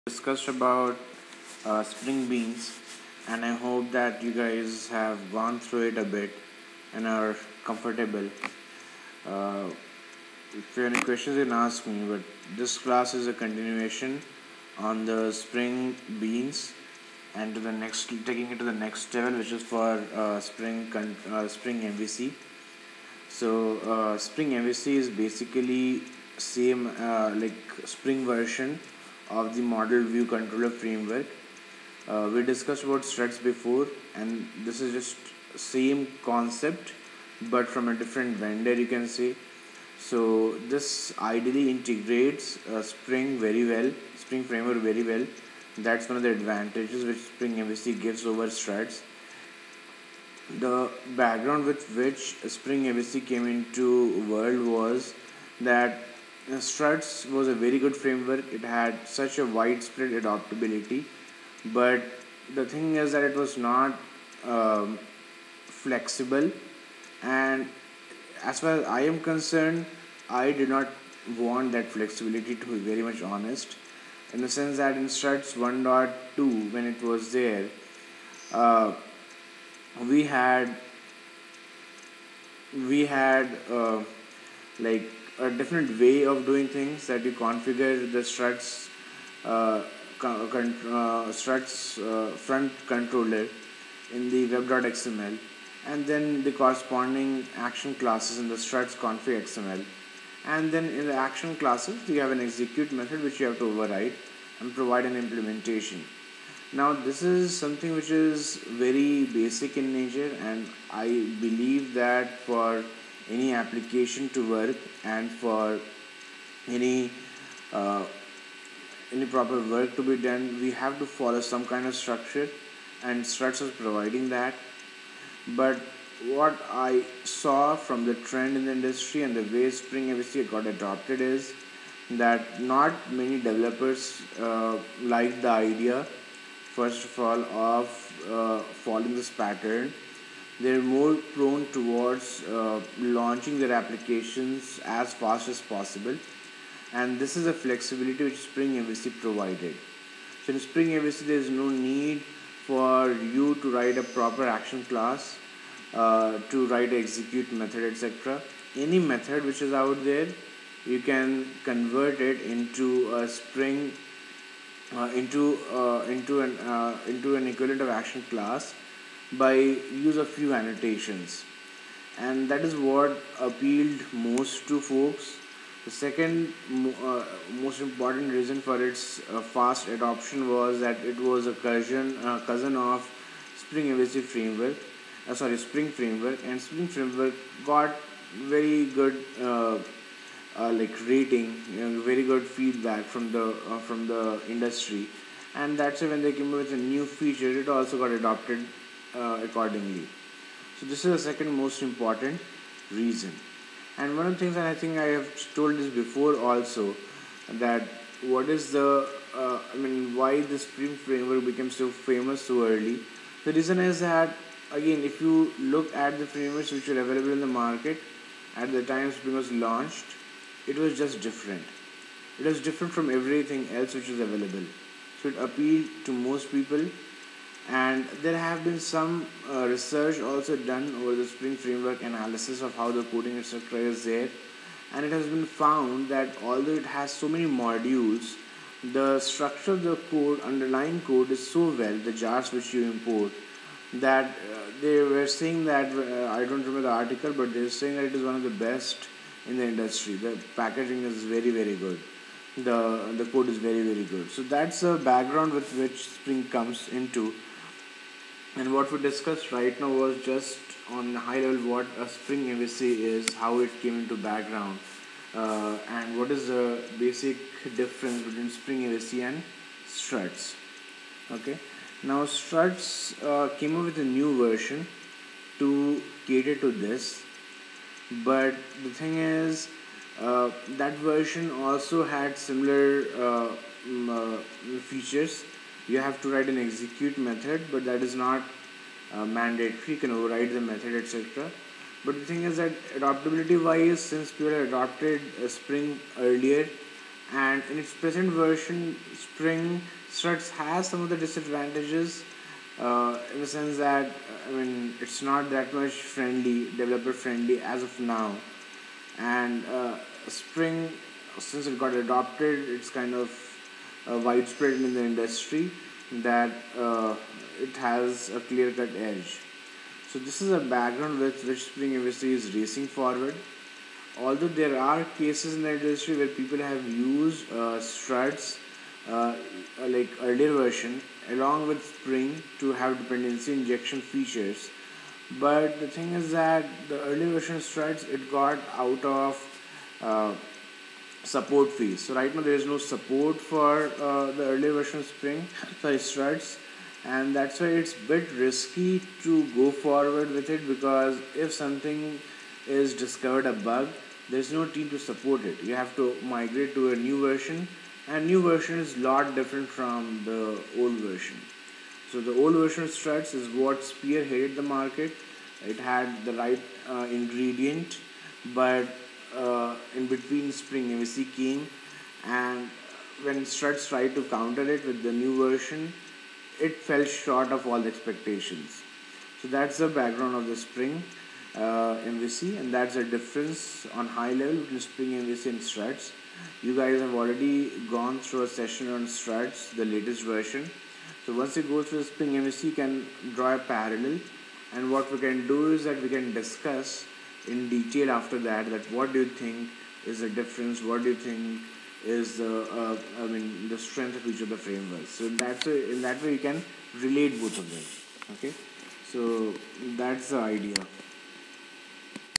Discussed about spring beans, and I hope that you guys have gone through it a bit and are comfortable. Uh, if you have any questions, you can ask me. But this class is a continuation on the spring beans and to the next, taking it to the next level, which is for spring MVC. So Spring MVC is basically same like Spring version of the Model View Controller framework. We discussed about struts before, and this is just same concept, but from a different vendor, you can say. So this ideally integrates Spring very well, Spring framework very well. That's one of the advantages which Spring MVC gives over struts. The background with which Spring ABC came into world was that Struts was a very good framework. It had such a widespread adaptability, but the thing is that it was not flexible. And as far as I am concerned, I did not want that flexibility, to be very much honest, in the sense that in Struts 1.2, when it was there, uh, we had we had like a different way of doing things, that you configure the struts struts front controller in the web.xml, and then the corresponding action classes in the struts config xml, and then in the action classes you have an execute method which you have to override and provide an implementation. Now, this is something which is very basic in nature, and I believe that for any application to work and for any uh, any proper work to be done, we have to follow some kind of structure, and Struts is providing that. But what I saw from the trend in the industry and the way Spring MVC got adopted is that not many developers like the idea, first of all, of following this pattern. They're more prone towards launching their applications as fast as possible, and this is a flexibility which Spring MVC provided. So in Spring MVC, there is no need for you to write a proper action class, to write an execute method, etc. Any method which is out there, you can convert it into a Spring into an equivalent of action class by use of few annotations, and that is what appealed most to folks. The second most important reason for its fast adoption was that it was a cousin of Spring MVC framework, Spring framework, and Spring framework got very good like rating, very good feedback from the industry, and that's why when they came up with a new feature, it also got adopted accordingly. So this is the second most important reason. And one of the things that I think I have told this before also, that what is the why the Spring framework became so famous so early. The reason is that, again, if you look at the frameworks which were available in the market at the time Spring was launched, it was just different. It was different from everything else which was available. So it appealed to most people, and there have been some research also done over the Spring framework analysis of how the coding structure is there, and it has been found that although it has so many modules, the structure of the code, underlying code, is so well, the jars which you import, that they were saying that I don't remember the article, but they were saying that it is one of the best in the industry. The packaging is very very good. The code is very very good. So that's a background with which Spring comes into, and what we discussed right now was just on high level what a Spring MVC is, how it came into background, and what is the basic difference between Spring MVC and Struts. Okay, now Struts came up with a new version to cater to this, but the thing is, that version also had similar features. You have to write an execute method, but that is not mandatory. You can override the method, etc. But the thing is that adaptability wise, since people adopted Spring earlier, and in its present version, Spring Struts has some of the disadvantages, in the sense that it's not that much friendly, developer friendly as of now, and Spring, since it got adopted, it's kind of widespread in the industry that it has a clear cut edge. So this is a background with which Spring MVC is racing forward. Although there are cases in the industry where people have used struts, like earlier version, along with Spring to have dependency injection features, but the thing is that the earlier version struts, it got out of uh, support fees. So right now there is no support for the earlier version of Spring, sorry, struts, and that's why it's a bit risky to go forward with it, because if something is discovered a bug, there's no team to support it. You have to migrate to a new version, and new version is lot different from the old version. So the old version of struts is what spearheaded the market. It had the right ingredient, but in between Spring MVC came, and when struts tried to counter it with the new version, it fell short of all the expectations. So that's the background of the Spring MVC, and that's the difference on high level between Spring MVC and struts. You guys have already gone through a session on struts, the latest version. So once you go through the Spring MVC, you can draw a parallel, and what we can do is that we can discuss in detail after that, that what do you think is the difference, what do you think is the strength of each of the frameworks. So in that way you can relate both of them. Okay, so that's the idea.